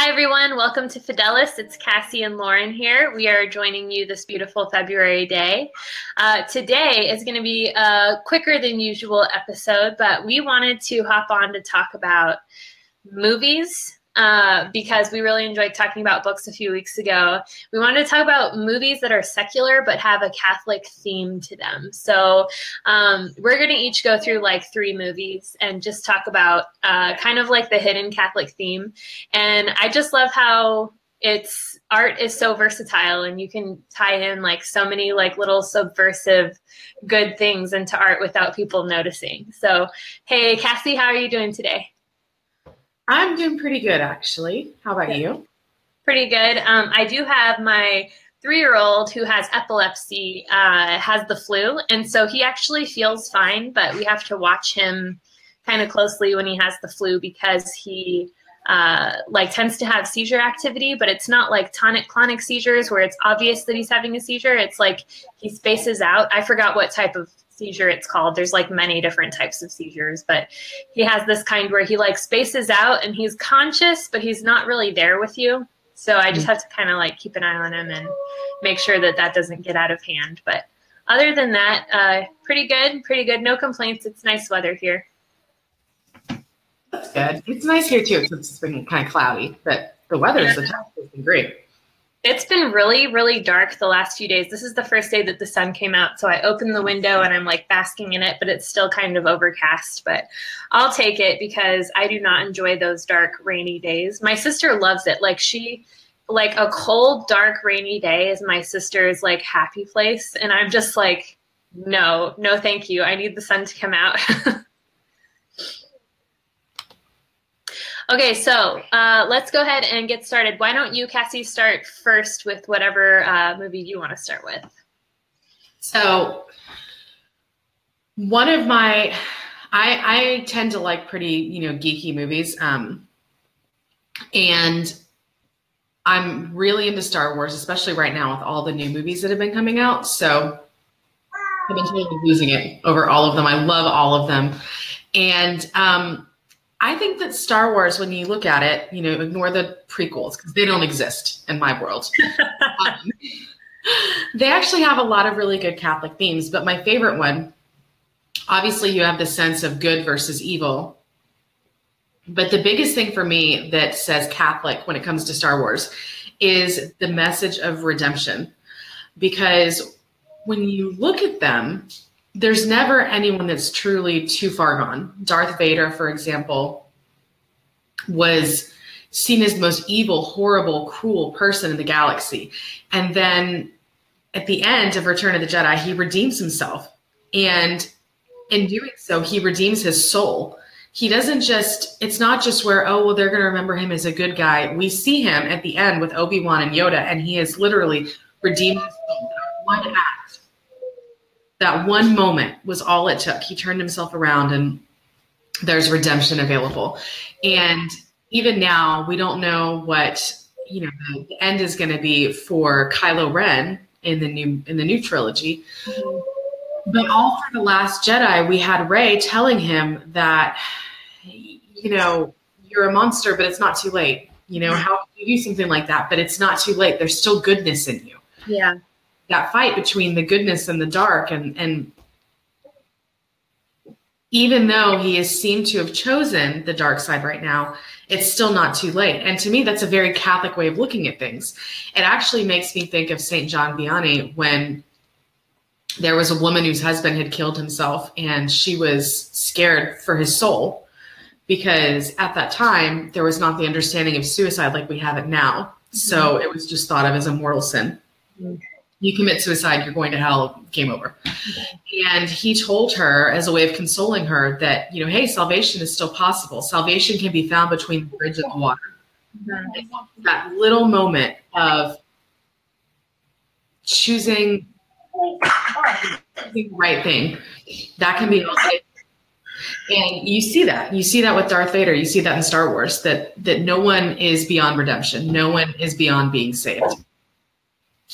Hi, everyone. Welcome to Fidelis. It's Cassie and Lauren here. We are joining you this beautiful February day. Today is going to be a quicker than usual episode, but we wanted to hop on to talk about movies because we really enjoyed talking about books a few weeks ago. We wanted to talk about movies that are secular but have a Catholic theme to them. So we're going to each go through like 3 movies and just talk about kind of like the hidden Catholic theme. And I just love how art is so versatile, and you can tie in like so many like little subversive good things into art without people noticing. So, hey, Cassie, how are you doing today? I'm doing pretty good, actually. How about you? Pretty good. I do have my 3-year-old who has epilepsy, has the flu, and so he actually feels fine, but we have to watch him kind of closely when he has the flu because he like tends to have seizure activity, but it's not like tonic-clonic seizures where it's obvious that he's having a seizure. It's like he spaces out. I forgot what type of seizure it's called. There's like many different types of seizures, but he has this kind where he like spaces out and he's conscious, but he's not really there with you. So I just have to kind of like keep an eye on him and make sure that that doesn't get out of hand. But other than that, pretty good, pretty good. No complaints. It's nice weather here. That's good. It's nice here too, since it's been kind of cloudy, but the weather has been great. It's been really, really dark the last few days. This is the first day that the sun came out, so I opened the window and I'm like basking in it, but it's still kind of overcast. But I'll take it because I do not enjoy those dark, rainy days. My sister loves it. Like a cold, dark, rainy day is my sister's like happy place, and I'm just like, no, thank you. I need the sun to come out. Okay, so let's go ahead and get started. Why don't you, Cassie, start first with whatever movie you want to start with? So one of my, I tend to like pretty, geeky movies. And I'm really into Star Wars, especially right now with all the new movies that have been coming out. So I've been totally losing it over all of them. I love all of them. And I think that Star Wars, when you look at it, ignore the prequels because they don't exist in my world. They actually have a lot of really good Catholic themes, but my favorite one, obviously you have the sense of good versus evil. But the biggest thing for me that says Catholic when it comes to Star Wars is the message of redemption. Because when you look at them, there's never anyone that's truly too far gone. Darth Vader, for example, was seen as the most evil, horrible, cruel person in the galaxy. And then at the end of Return of the Jedi, he redeems himself. And in doing so, he redeems his soul. He doesn't just, it's not just where, oh, well, they're going to remember him as a good guy. We see him at the end with Obi-Wan and Yoda, and he has literally redeemed his soul. That one act, that one moment was all it took. He turned himself around and there's redemption available. And even now, we don't know what, the end is going to be for Kylo Ren in the new trilogy. But all through The Last Jedi, we had Rey telling him that, you're a monster, but it's not too late. How can you do something like that? But it's not too late. There's still goodness in you. Yeah. That fight between the goodness and the dark. And even though he has seemed to have chosen the dark side right now, it's still not too late. And to me, that's a very Catholic way of looking at things. It actually makes me think of St. John Vianney when there was a woman whose husband had killed himself and she was scared for his soul because at that time, there was not the understanding of suicide like we have it now. So it was just thought of as a mortal sin. You commit suicide, you're going to hell, game over. And he told her as a way of consoling her that, hey, salvation is still possible. Salvation can be found between the bridge and the water. That little moment of choosing the right thing, that can be okay. And you see that. You see that with Darth Vader. You see that in Star Wars, that no one is beyond redemption. No one is beyond being saved.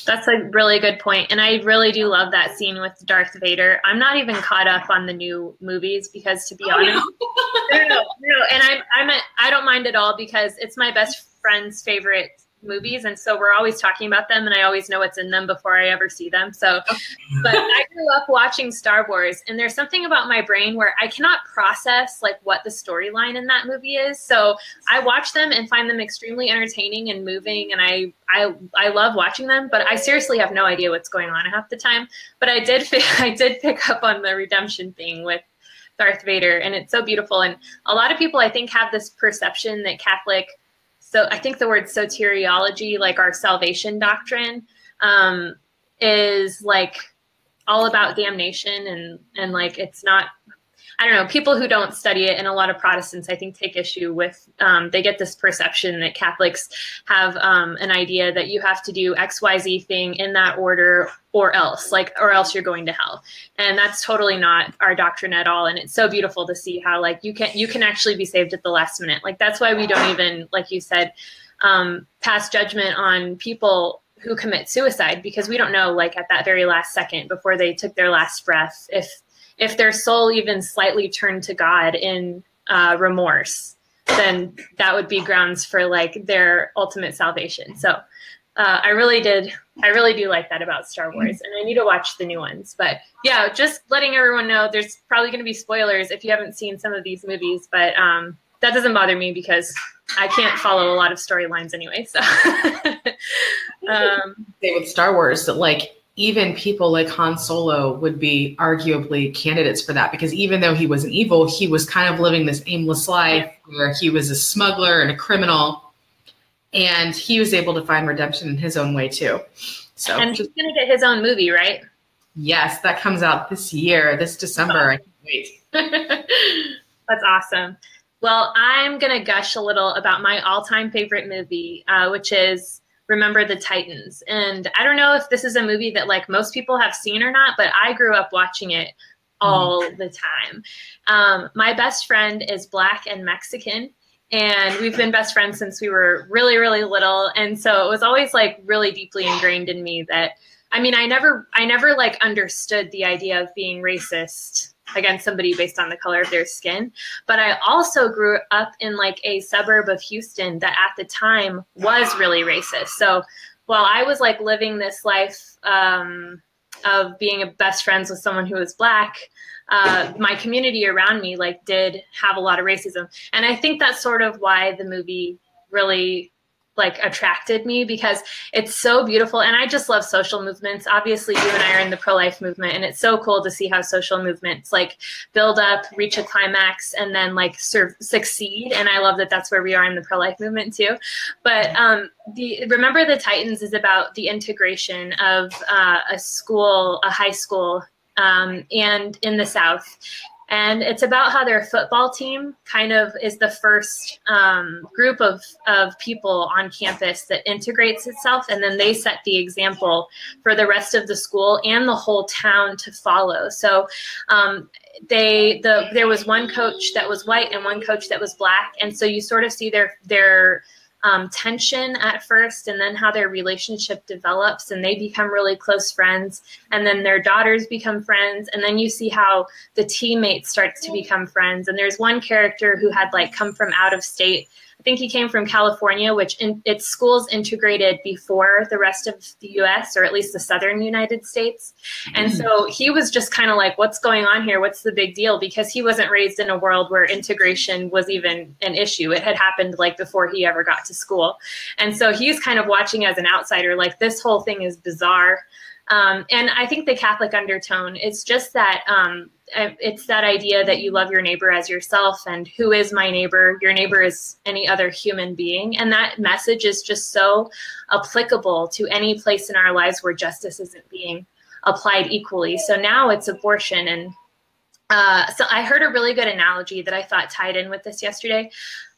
That's a really good point. And I really do love that scene with Darth Vader. I'm not even caught up on the new movies because, to be honest, no. And I don't mind at all because it's my best friends' favorite movies, and so we're always talking about them, and I always know what's in them before I ever see them. So, but I grew up watching Star Wars, and there's something about my brain where I cannot process like what the storyline in that movie is. So I watch them and find them extremely entertaining and moving, and I love watching them, but I seriously have no idea what's going on half the time. But I did pick up on the redemption thing with Darth Vader, and it's so beautiful. And a lot of people, I think, have this perception that Catholic, so I think the word soteriology, like our salvation doctrine, is like all about damnation, and like it's not. I don't know, people who don't study it, and a lot of Protestants, I think, take issue with, they get this perception that Catholics have an idea that you have to do XYZ thing in that order or else you're going to hell. And that's totally not our doctrine at all. And it's so beautiful to see how like you can actually be saved at the last minute. Like that's why we don't even, like you said, pass judgment on people who commit suicide, because we don't know, like at that very last second before they took their last breath, if their soul even slightly turned to God in remorse, then that would be grounds for like their ultimate salvation. So I really do like that about Star Wars, and I need to watch the new ones. But yeah, just letting everyone know, there's probably going to be spoilers if you haven't seen some of these movies, but that doesn't bother me because I can't follow a lot of storylines anyway. So with Star Wars, that like, even people like Han Solo would be arguably candidates for that, because even though he wasn't evil, he was kind of living this aimless life where he was a smuggler and a criminal, and he was able to find redemption in his own way too. So, and he's going to get his own movie, right? Yes, that comes out this year, this December. I can't wait. That's awesome. Well, I'm going to gush a little about my all-time favorite movie, which is Remember the Titans. And I don't know if this is a movie that like most people have seen or not, but I grew up watching it all the time. My best friend is Black and Mexican, and we've been best friends since we were really, really little. And so it was always like really deeply ingrained in me that, I mean, I never like understood the idea of being racist against somebody based on the color of their skin. But I also grew up in like a suburb of Houston that at the time was really racist. So while I was like living this life of being best friends with someone who was Black, my community around me like did have a lot of racism. And I think that's sort of why the movie really like attracted me, because it's so beautiful. And I just love social movements. Obviously you and I are in the pro-life movement, and it's so cool to see how social movements like build up, reach a climax, and then like succeed. And I love that that's where we are in the pro-life movement too. But Remember the Titans is about the integration of a high school, and in the South. And it's about how their football team kind of is the first group of people on campus that integrates itself. And then they set the example for the rest of the school and the whole town to follow. So there was one coach that was white and one coach that was Black. And so you sort of see their tension at first, and then how their relationship develops, and they become really close friends, and then their daughters become friends, and then you see how the teammates starts to become friends. And there's one character who had like come from out of state. I think he came from California, which its schools integrated before the rest of the US, or at least the southern United States. And so he was just kind of like, what's going on here? What's the big deal? Because he wasn't raised in a world where integration was even an issue. It had happened like before he ever got to school. And so he's kind of watching as an outsider, like this whole thing is bizarre. And I think the Catholic undertone is just that it's that idea that you love your neighbor as yourself, and who is my neighbor? Your neighbor is any other human being. And that message is just so applicable to any place in our lives where justice isn't being applied equally. So now it's abortion. And so I heard a really good analogy that I thought tied in with this yesterday.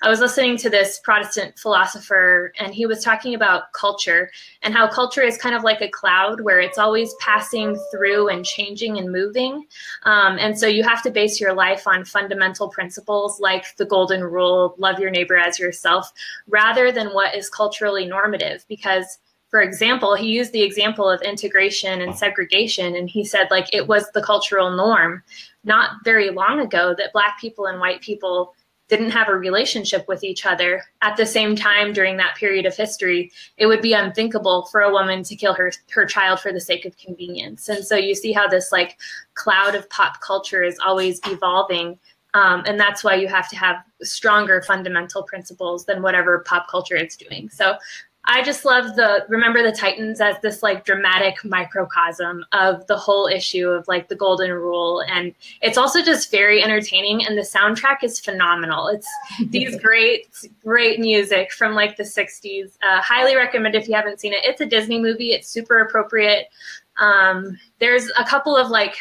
I was listening to this Protestant philosopher, and he was talking about culture, and how culture is kind of like a cloud where it's always passing through and changing and moving. And so you have to base your life on fundamental principles like the golden rule, love your neighbor as yourself, rather than what is culturally normative. Because, for example, he used the example of integration and segregation, and he said like it was the cultural norm not very long ago that Black people and white people didn't have a relationship with each other at the same time during that period of history, it would be unthinkable for a woman to kill her child for the sake of convenience. And so you see how this like cloud of pop culture is always evolving. And that's why you have to have stronger fundamental principles than whatever pop culture it's doing. So I just love Remember the Titans as this like dramatic microcosm of the whole issue of like the golden rule. And it's also just very entertaining. And the soundtrack is phenomenal. It's these great music from like the 60s. Highly recommend if you haven't seen it. It's a Disney movie. It's super appropriate. There's a couple of like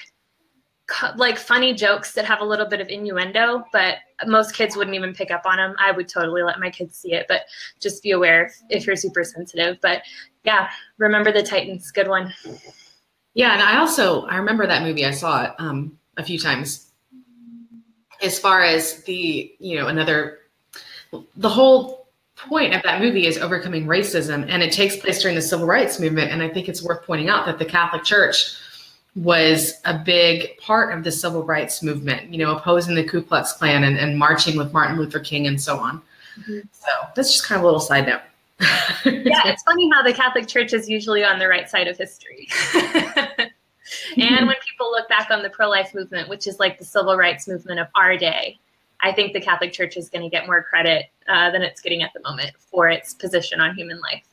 funny jokes that have a little bit of innuendo, but most kids wouldn't even pick up on them. I would totally let my kids see it, but just be aware if you're super sensitive. But yeah, Remember the Titans, good one. Yeah, and I remember that movie. I saw it a few times. As far as the whole point of that movie is overcoming racism, and it takes place during the Civil Rights Movement. And I think it's worth pointing out that the Catholic Church was a big part of the Civil Rights Movement, opposing the Ku Klux Klan and marching with Martin Luther King and so on. Mm-hmm. So that's just kind of a little side note. Yeah, it's funny how the Catholic Church is usually on the right side of history. And when people look back on the pro-life movement, which is like the civil rights movement of our day, I think the Catholic Church is going to get more credit than it's getting at the moment for its position on human life.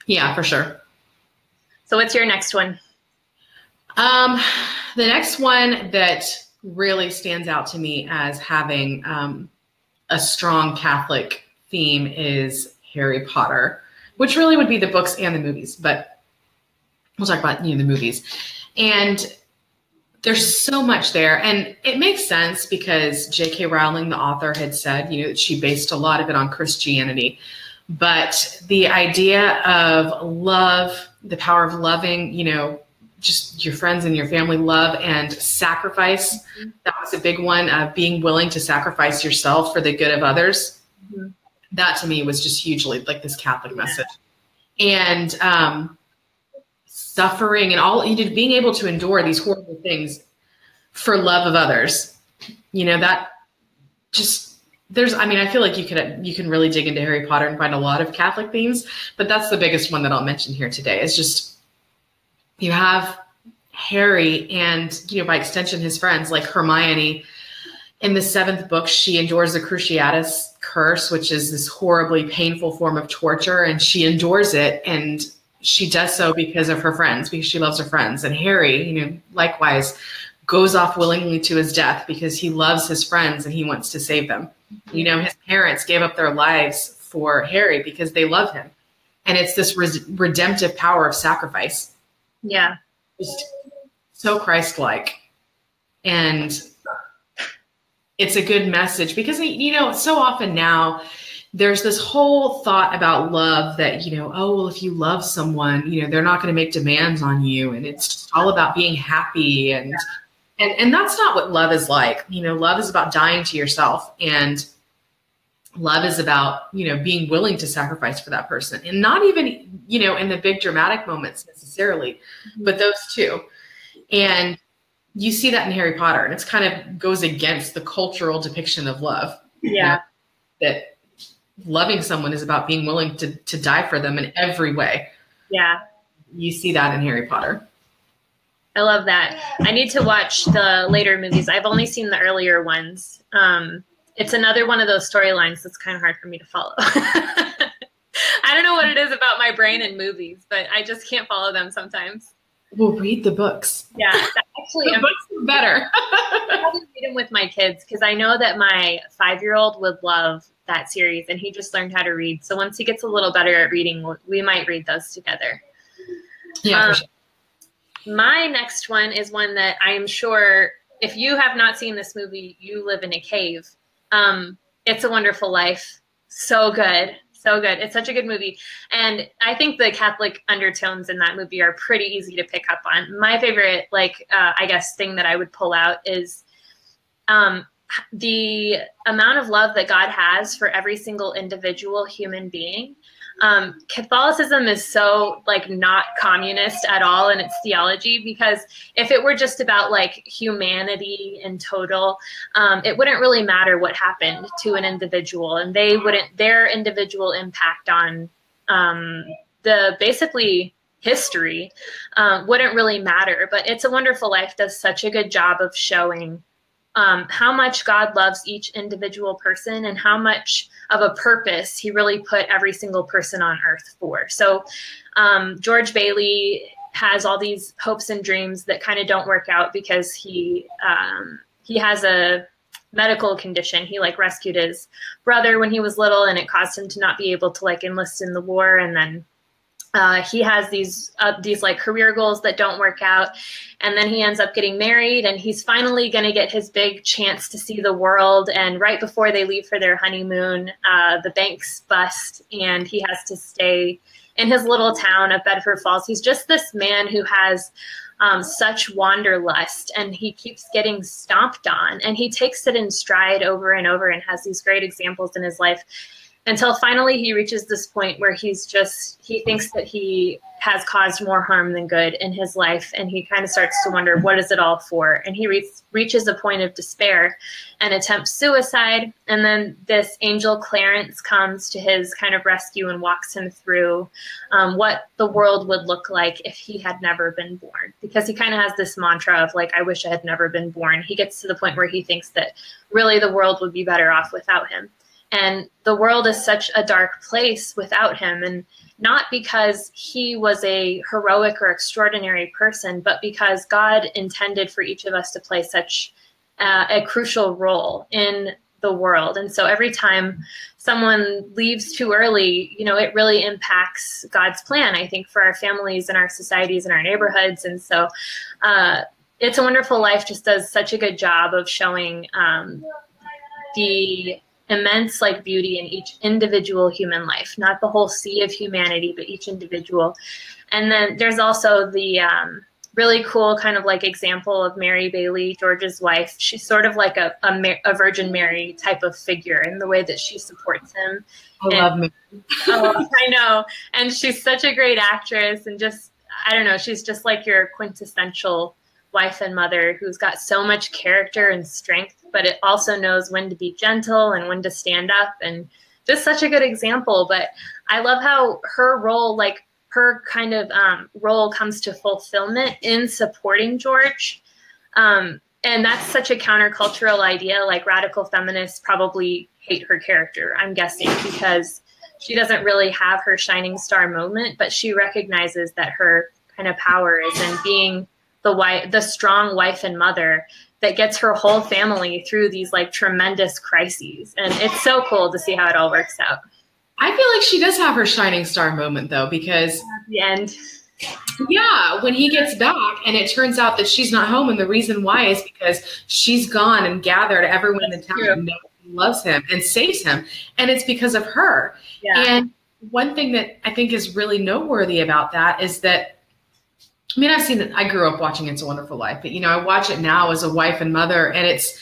Yeah, for sure. So what's your next one? The next one that really stands out to me as having a strong Catholic theme is Harry Potter, which really would be the books and the movies, but we'll talk about the movies. And there's so much there, and it makes sense because J.K. Rowling, the author, had said that she based a lot of it on Christianity. But the idea of love, the power of loving, just your friends and your family, love and sacrifice. Mm-hmm. That was a big one, being willing to sacrifice yourself for the good of others. Mm-hmm. That to me was just hugely like this Catholic message. And suffering and all, being able to endure these horrible things for love of others, that just, I feel like you can really dig into Harry Potter and find a lot of Catholic themes, but that's the biggest one that I'll mention here today. It's just, you have Harry and, by extension, his friends like Hermione. In the 7th book, she endures the Cruciatus curse, which is this horribly painful form of torture, and she endures it, and she does so because of her friends, because she loves her friends. And Harry, likewise, goes off willingly to his death because he loves his friends and he wants to save them. His parents gave up their lives for Harry because they love him. And it's this redemptive power of sacrifice. Yeah. Just so Christ-like. And it's a good message because, so often now there's this whole thought about love that, if you love someone, they're not going to make demands on you. And it's just all about being happy. And that's not what love is like. Love is about dying to yourself, and love is about, being willing to sacrifice for that person, and not even, in the big dramatic moments necessarily, but those two. And you see that in Harry Potter, and it's kind of goes against the cultural depiction of love. Yeah. That loving someone is about being willing to die for them in every way. Yeah. You see that in Harry Potter. I love that. I need to watch the later movies. I've only seen the earlier ones. It's another one of those storylines that's kind of hard for me to follow. I don't know what it is about my brain and movies, but I just can't follow them sometimes. Well, read the books. Yeah, actually, the books are better. I probably read them with my kids because I know that my 5-year-old would love that series, and he just learned how to read. So once he gets a little better at reading, we might read those together. Yeah, for sure. My next one is one that I'm sure if you have not seen this movie, you live in a cave. It's a Wonderful Life. So good. So good. It's such a good movie. And I think the Catholic undertones in that movie are pretty easy to pick up on. My favorite, thing that I would pull out is the amount of love that God has for every single individual human being. Catholicism is so like not communist at all in its theology, because if it were just about like humanity in total, it wouldn't really matter what happened to an individual, and their individual impact on the basically history wouldn't really matter. But It's a Wonderful Life does such a good job of showing how much God loves each individual person and how much of a purpose he really put every single person on earth for. So George Bailey has all these hopes and dreams that kind of don't work out because he has a medical condition. He like rescued his brother when he was little, and it caused him to not be able to like enlist in the war. And then he has these like career goals that don't work out, and then he ends up getting married, and he's finally going to get his big chance to see the world. And right before they leave for their honeymoon, the banks bust, and he has to stay in his little town of Bedford Falls. He's just this man who has such wanderlust, and he keeps getting stomped on, and he takes it in stride over and over and has these great examples in his life, until finally he reaches this point where he thinks that he has caused more harm than good in his life. And he kind of starts to wonder, what is it all for? And he reaches a point of despair and attempts suicide. And then this angel Clarence comes to his kind of rescue and walks him through what the world would look like if he had never been born. Because he kind of has this mantra of like, I wish I had never been born. He gets to the point where he thinks that really the world would be better off without him. And the world is such a dark place without him, and not because he was a heroic or extraordinary person, but because God intended for each of us to play such a crucial role in the world. And so every time someone leaves too early, you know, it really impacts God's plan, I think, for our families and our societies and our neighborhoods. And so It's a Wonderful Life just does such a good job of showing the immense like beauty in each individual human life, not the whole sea of humanity, but each individual. And then there's also the really cool kind of like example of Mary Bailey, George's wife. She's sort of like a Virgin Mary type of figure in the way that she supports him. I love Mary. Oh, I know. And she's such a great actress, and just, I don't know, she's just like your quintessential wife and mother who's got so much character and strength, but it also knows when to be gentle and when to stand up, and just such a good example. But I love how her role, like her kind of role comes to fulfillment in supporting George. And that's such a countercultural idea. Like radical feminists probably hate her character, I'm guessing, because she doesn't really have her shining star moment, but she recognizes that her kind of power is in being the strong wife and mother that gets her whole family through these like tremendous crises. And it's so cool to see how it all works out. I feel like she does have her shining star moment though, because at the end, yeah, when he gets back and it turns out that she's not home, and the reason why is because she's gone and gathered everyone in the town who loves him and saves him, and it's because of her. Yeah. And one thing that I think is really noteworthy about that is that, I mean, I grew up watching It's a Wonderful Life, but, you know, I watch it now as a wife and mother, and it's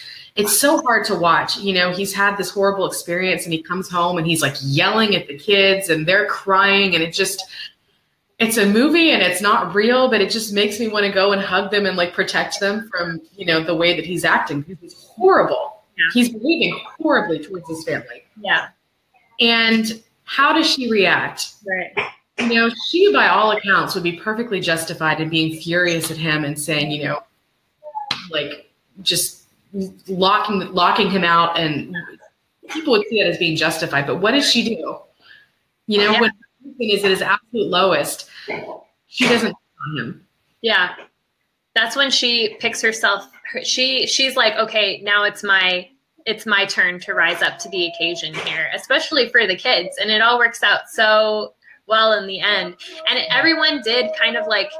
so hard to watch. You know, he's had this horrible experience and he comes home and he's like yelling at the kids and they're crying, and it's a movie and it's not real, but it just makes me want to go and hug them and like protect them from, you know, the way that he's acting, because he's horrible. Yeah. He's behaving horribly towards his family. Yeah. And how does she react? Right. You know, she, by all accounts, would be perfectly justified in being furious at him and saying, you know, like just locking him out, and people would see it as being justified. But what does she do? You know, when everything is at his absolute lowest, she doesn't on him. Yeah. That's when she picks herself. She's like, okay, now it's my turn to rise up to the occasion here, especially for the kids. And it all works out so well in the end. And everyone did kind of like,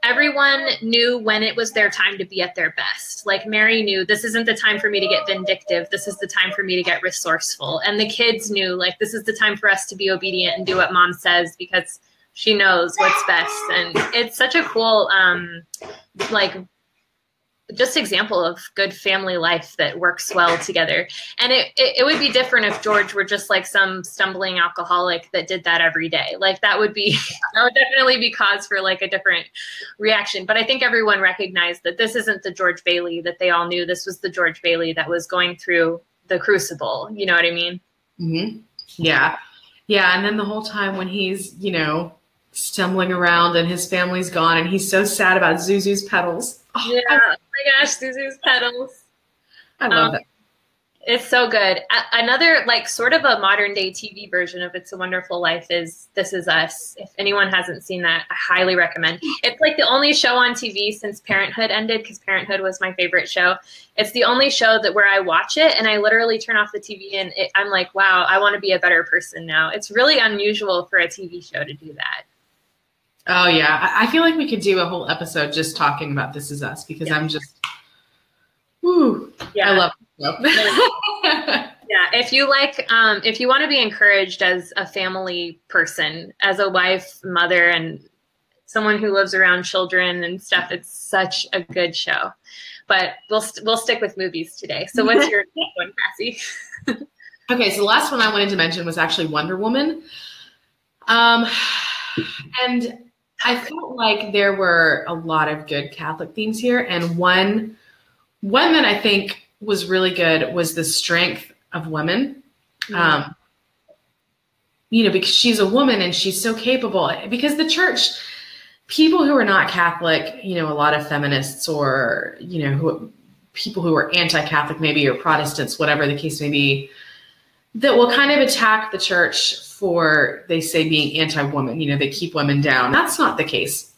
everyone knew when it was their time to be at their best. Like Mary knew, this isn't the time for me to get vindictive. This is the time for me to get resourceful. And the kids knew, like, this is the time for us to be obedient and do what mom says, because she knows what's best. And it's such a cool, like just example of good family life that works well together. And it would be different if George were just like some stumbling alcoholic that did that every day. Like that would definitely be cause for like a different reaction. But I think everyone recognized that this isn't the George Bailey that they all knew. This was the George Bailey that was going through the crucible. You know what I mean? Mm-hmm. Yeah. Yeah. And then the whole time when he's, you know, stumbling around and his family's gone and he's so sad about Zuzu's petals. Oh, yeah. Oh my gosh, Zuzu's petals. I love that. It's so good. Another like sort of a modern day TV version of It's a Wonderful Life is This Is Us. If anyone hasn't seen that, I highly recommend. It's like the only show on TV since Parenthood ended, because Parenthood was my favorite show. It's the only show that where I watch it and I literally turn off the TV and I'm like, wow, I want to be a better person now. It's really unusual for a TV show to do that. Oh yeah, I feel like we could do a whole episode just talking about This Is Us, because I'm just, woo, yeah. I love it. Yeah, if you like, if you want to be encouraged as a family person, as a wife, mother, and someone who lives around children and stuff, it's such a good show. But we'll stick with movies today. So what's your next one, Cassie? Okay, so the last one I wanted to mention was actually Wonder Woman, and I felt like there were a lot of good Catholic themes here. And one that I think was really good was the strength of women. Mm-hmm. You know, because she's a woman and she's so capable. Because the church, people who are not Catholic, you know, a lot of feminists or, you know, people who are anti-Catholic maybe, or Protestants, whatever the case may be, that will kind of attack the church for, they say, being anti-woman. You know, they keep women down. That's not the case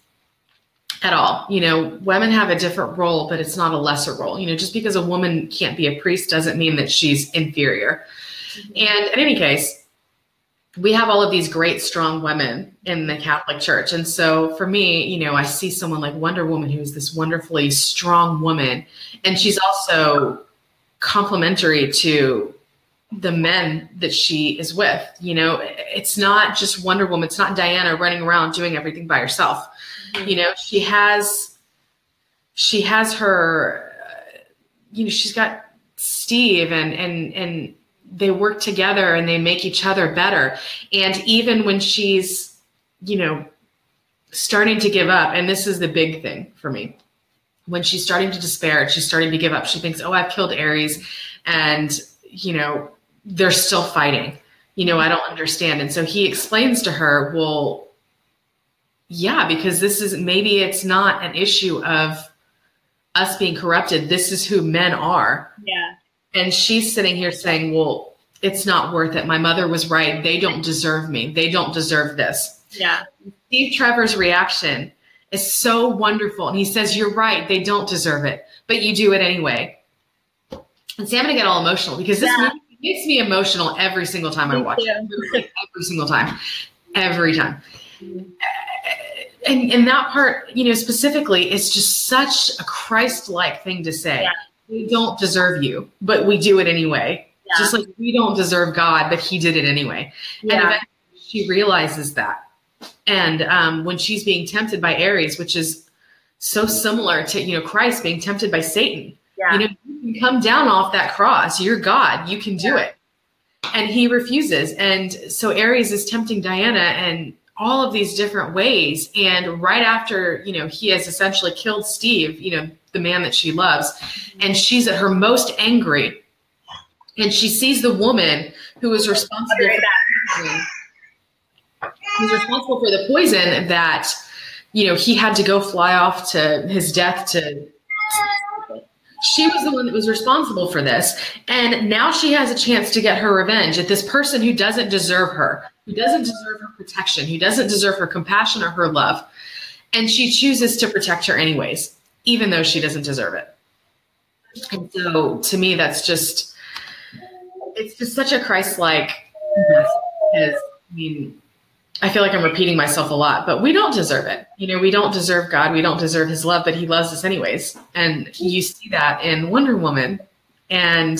at all. You know, women have a different role, but it's not a lesser role. You know, just because a woman can't be a priest doesn't mean that she's inferior. Mm-hmm. And in any case, we have all of these great, strong women in the Catholic Church. And so for me, you know, I see someone like Wonder Woman, who's this wonderfully strong woman, and she's also complementary to the men that she is with. You know, it's not just Wonder Woman. It's not Diana running around doing everything by herself. Mm-hmm. You know, she has her, you know, she's got Steve and they work together and they make each other better. And even when she's, you know, starting to give up, and this is the big thing for me, when she's starting to despair, she's starting to give up, she thinks, oh, I've killed Ares, and, you know, they're still fighting. You know, I don't understand. And so he explains to her, well, yeah, because this is, maybe it's not an issue of us being corrupted. This is who men are. Yeah. And she's sitting here saying, well, it's not worth it. My mother was right. They don't deserve me. They don't deserve this. Yeah. Steve Trevor's reaction is so wonderful. And he says, you're right. They don't deserve it, but you do it anyway. And see, I'm going to get all emotional because this movie makes me emotional every single time I watch it. Like, every single time. Every time. And that part, you know, specifically, it's just such a Christ-like thing to say. Yeah. We don't deserve you, but we do it anyway. Yeah. Just like we don't deserve God, but he did it anyway. Yeah. And eventually she realizes that. And when she's being tempted by Ares, which is so similar to, you know, Christ being tempted by Satan. Yeah. You know, you can come down off that cross. You're God. You can do it. And he refuses. And so Ares is tempting Diana in all of these different ways. And right after, you know, he has essentially killed Steve, you know, the man that she loves, and she's at her most angry. And she sees the woman who is responsible for the poison that, you know, he had to go fly off to his death to. She was the one that was responsible for this. And now she has a chance to get her revenge at this person who doesn't deserve her, who doesn't deserve her protection, who doesn't deserve her compassion or her love. And she chooses to protect her anyways, even though she doesn't deserve it. And so to me, that's just, it's just such a Christ-like message. Because, I mean, I feel like I'm repeating myself a lot, but we don't deserve it. You know, we don't deserve God. We don't deserve his love, but he loves us anyways. And you see that in Wonder Woman. And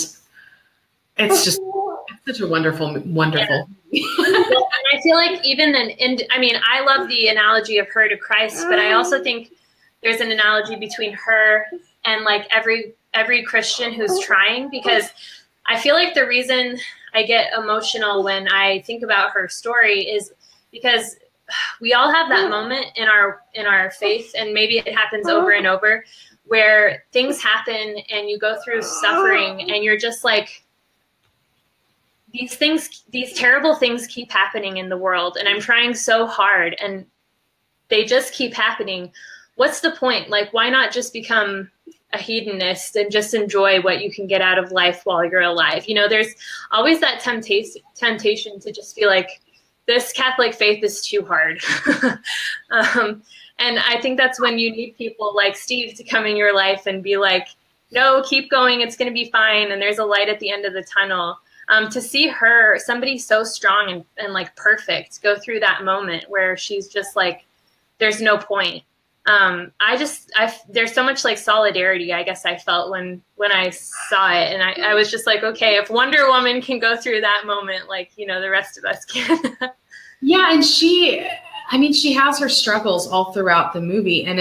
it's just, it's such a wonderful. Yeah. And I feel like even I mean, I love the analogy of her to Christ, but I also think there's an analogy between her and like every Christian who's trying, because I feel like the reason I get emotional when I think about her story is because we all have that moment in our faith, and maybe it happens over and over, where things happen and you go through suffering and you're just like, these terrible things keep happening in the world, and I'm trying so hard and they just keep happening. What's the point? Like, why not just become a hedonist and just enjoy what you can get out of life while you're alive? You know, there's always that temptation to just be like, this Catholic faith is too hard. And I think that's when you need people like Steve to come in your life and be like, no, keep going. It's going to be fine. And there's a light at the end of the tunnel. To see her, somebody so strong and like perfect, go through that moment where she's just like, there's no point. There's so much like solidarity, I guess I felt when I saw it. And I was just like, okay, if Wonder Woman can go through that moment, like, you know, the rest of us can. Yeah. And she has her struggles all throughout the movie. And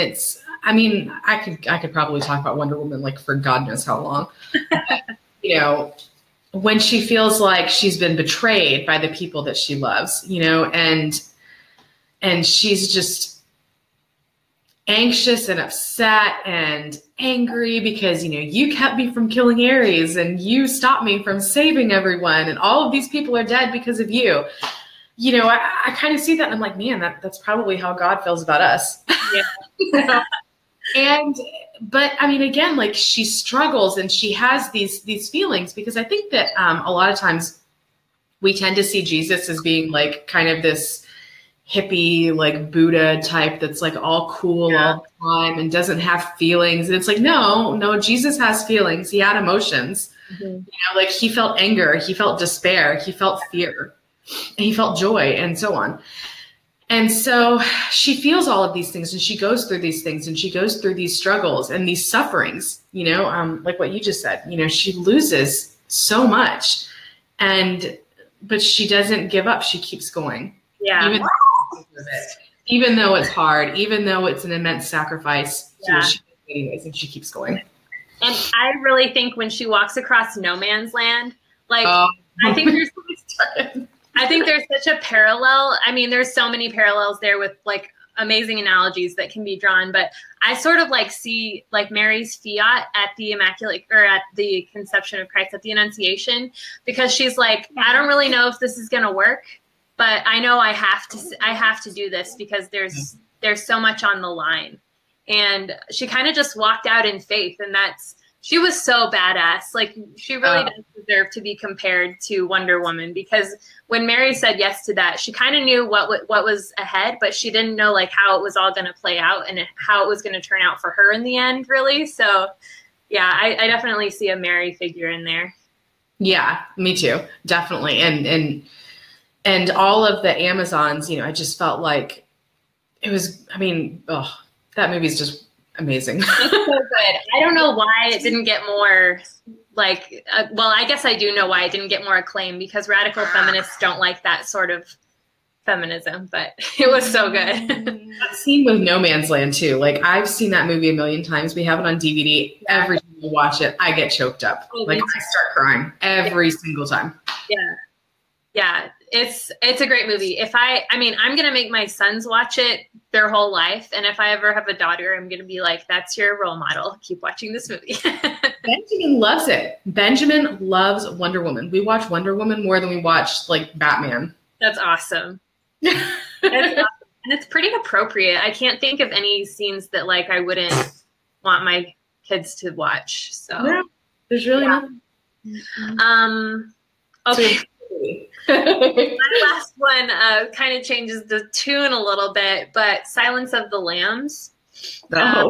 I could probably talk about Wonder Woman, like, for God knows how long. You know, when she feels like she's been betrayed by the people that she loves, you know, and she's just anxious and upset and angry because, you know, you kept me from killing Ares and you stopped me from saving everyone, and all of these people are dead because of you. You know, I kind of see that and I'm like, man, that's probably how God feels about us. Yeah. You know? But I mean, again, like, she struggles and she has these feelings, because I think that a lot of times we tend to see Jesus as being like kind of this hippie, like Buddha type that's like all cool all the time and doesn't have feelings. And it's like, no, Jesus has feelings. He had emotions. Mm-hmm. You know, like, he felt anger, he felt despair, he felt fear, and he felt joy, and so on. And so she feels all of these things, and she goes through these things, and she goes through these struggles and these sufferings, you know, like what you just said. You know, she loses so much, but she doesn't give up. She keeps going. Yeah. Even though it's hard, even though it's an immense sacrifice, you know, she does it anyways, and she keeps going. And I really think when she walks across no man's land, like, I think there's such a parallel. I mean, there's so many parallels there with like amazing analogies that can be drawn, but I sort of like see like Mary's fiat at the Immaculate, or at the conception of Christ, at the Annunciation, because she's like, I don't really know if this is going to work, but I know I have to do this because there's so much on the line. And she kind of just walked out in faith, and she was so badass. Like, she really does deserve to be compared to Wonder Woman, because when Mary said yes to that, she kind of knew what was ahead, but she didn't know like how it was all going to play out and how it was going to turn out for her in the end, really. So yeah, I definitely see a Mary figure in there. Yeah, me too. Definitely. And all of the Amazons, you know, I just felt like it was, I mean, that movie's just amazing. It's so good. I don't know why it didn't get more, like, well, I guess I do know why it didn't get more acclaim, because radical feminists don't like that sort of feminism, but it was so good. That scene with No Man's Land too. Like, I've seen that movie a million times. We have it on DVD. Yeah. Every time I watch it, I get choked up. Like, I start crying every single time. Yeah. Yeah. It's a great movie. I mean, I'm going to make my sons watch it their whole life. And if I ever have a daughter, I'm going to be like, that's your role model. Keep watching this movie. Benjamin loves it. Benjamin loves Wonder Woman. We watch Wonder Woman more than we watch like Batman. That's awesome. That's awesome. And it's pretty appropriate. I can't think of any scenes that like I wouldn't want my kids to watch. So yeah, there's really nothing. Okay. My last one kind of changes the tune a little bit, but Silence of the Lambs. Yeah,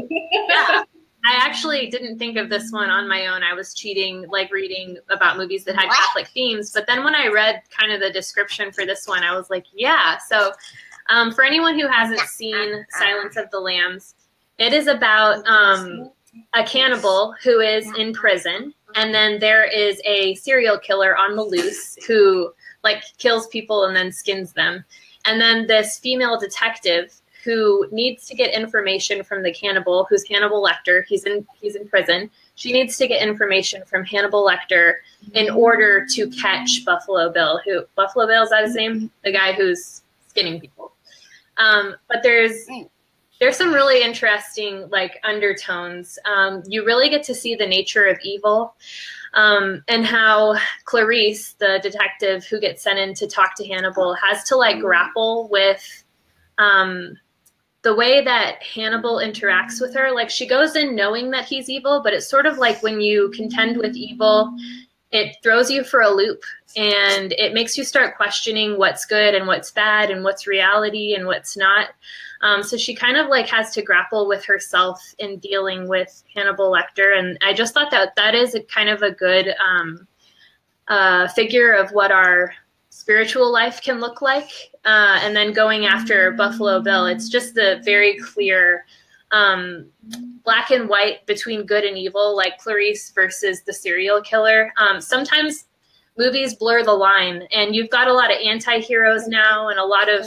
I actually didn't think of this one on my own. I was cheating, like reading about movies that had Catholic themes. But then when I read kind of the description for this one, I was like, yeah. So for anyone who hasn't seen Silence of the Lambs, it is about a cannibal who is in prison. And then there is a serial killer on the loose who like kills people and then skins them. And then this female detective who needs to get information from the cannibal, who's Hannibal Lecter. He's in prison. She needs to get information from Hannibal Lecter in order to catch Buffalo Bill. Buffalo Bill, is that his name? The guy who's skinning people. But there's some really interesting like undertones. You really get to see the nature of evil, and how Clarice, the detective who gets sent in to talk to Hannibal, has to like grapple with the way that Hannibal interacts with her. Like, she goes in knowing that he's evil, but it's sort of like when you contend with evil, it throws you for a loop, and it makes you start questioning what's good and what's bad and what's reality and what's not. So she kind of like has to grapple with herself in dealing with Hannibal Lecter. And I just thought that is a kind of a good figure of what our spiritual life can look like. And then going after Buffalo Bill, it's just the very clear black and white between good and evil, like Clarice versus the serial killer. Sometimes movies blur the line, and you've got a lot of anti-heroes now and a lot of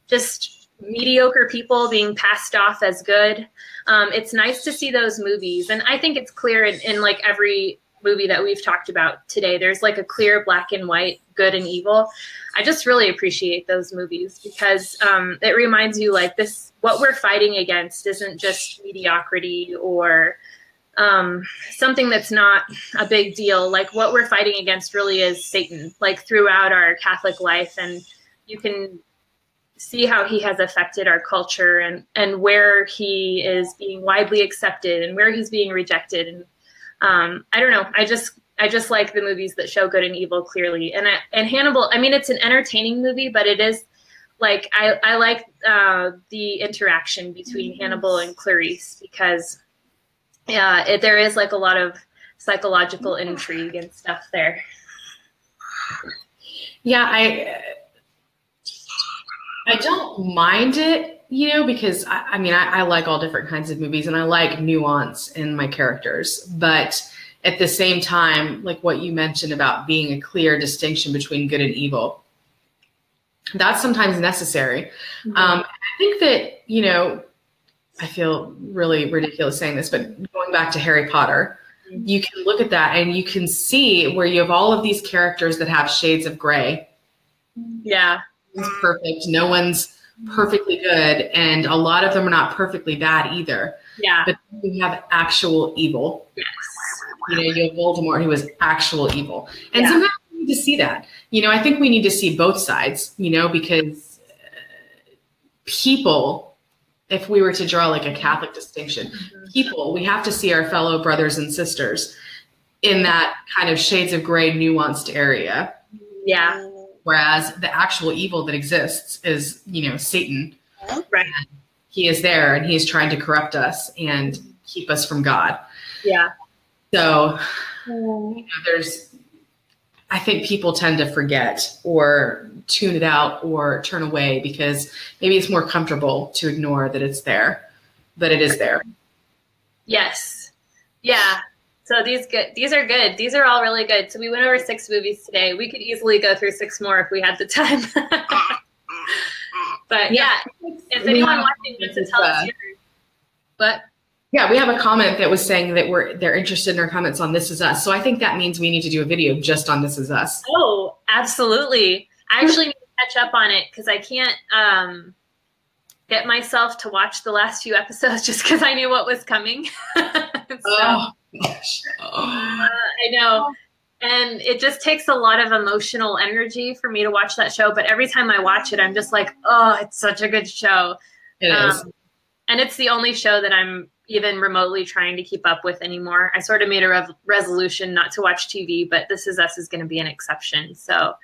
just mediocre people being passed off as good. It's nice to see those movies. And I think it's clear in like every movie that we've talked about today, there's like a clear black and white, good and evil. I just really appreciate those movies because it reminds you like what we're fighting against isn't just mediocrity or something that's not a big deal. Like, what we're fighting against really is Satan, like throughout our Catholic life. And you can see how he has affected our culture and where he is being widely accepted and where he's being rejected. And I don't know. I just like the movies that show good and evil clearly. And Hannibal, I mean, it's an entertaining movie, but it is like, I like the interaction between Hannibal and Clarice because there is like a lot of psychological intrigue and stuff there. Yeah, I don't mind it, because I like all different kinds of movies and I like nuance in my characters. But at the same time, like what you mentioned about being a clear distinction between good and evil, that's sometimes necessary. Mm-hmm. I think that, I feel really ridiculous saying this, but going back to Harry Potter, mm-hmm. you can look at that and you can see where you have all of these characters that have shades of gray. Yeah. No one's perfect. No one's perfectly good. And a lot of them are not perfectly bad either. Yeah. But you have actual evil. Yes. You have Voldemort, who is actual evil. And sometimes we need to see that. I think we need to see both sides, because people, if we were to draw like a Catholic distinction, mm-hmm. people, we have to see our fellow brothers and sisters in that kind of shades of gray, nuanced area. Yeah. Whereas the actual evil that exists is, Satan. Right. And he is there and he is trying to corrupt us and keep us from God. Yeah. So, I think people tend to forget or tune it out or turn away because maybe it's more comfortable to ignore that it's there, that it is there. Yes. Yeah. So these are good. These are all really good. So we went over 6 movies today. We could easily go through 6 more if we had the time. But yeah, if anyone watching wants to tell us yours. But yeah, we have a comment that was saying that they're interested in our comments on This Is Us. So I think that means we need to do a video just on This Is Us. Oh, absolutely. I actually need to catch up on it because I can't get myself to watch the last few episodes just because I knew what was coming. Oh, gosh. I know. And it just takes a lot of emotional energy for me to watch that show. But every time I watch it, I'm just like, oh, it's such a good show. It is. And it's the only show that I'm even remotely trying to keep up with anymore. I sort of made a resolution not to watch TV, but This Is Us is going to be an exception. So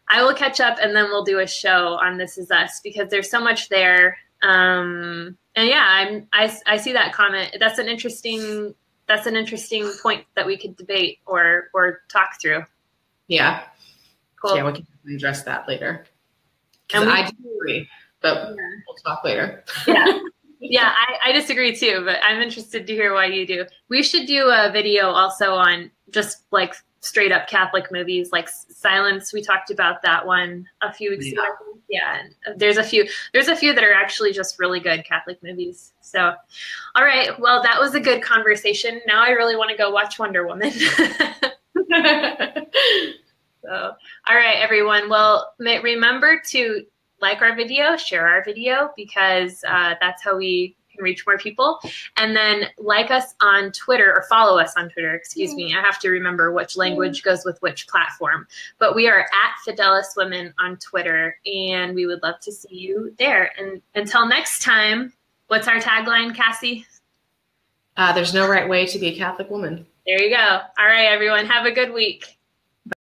I will catch up and then we'll do a show on This Is Us because there's so much there. And yeah, I see that comment. That's an interesting point that we could debate or talk through. Yeah. Cool. Yeah, we can address that later. And I disagree, but we'll talk later. Yeah. Yeah, I disagree too, but I'm interested to hear why you do. We should do a video also on just like straight up Catholic movies, like Silence. We talked about that one a few weeks ago. Yeah, there's a few that are actually just really good Catholic movies. So, all right, well, that was a good conversation. Now I really want to go watch Wonder Woman. So, all right, everyone. Well, remember to like our video, share our video, because that's how we can reach more people. And then like us on Twitter, or follow us on Twitter, excuse me. I have to remember which language goes with which platform. But we are at Fidelis Women on Twitter, and we would love to see you there. And until next time, what's our tagline, Cassie? There's no right way to be a Catholic woman. There you go. All right, everyone. Have a good week.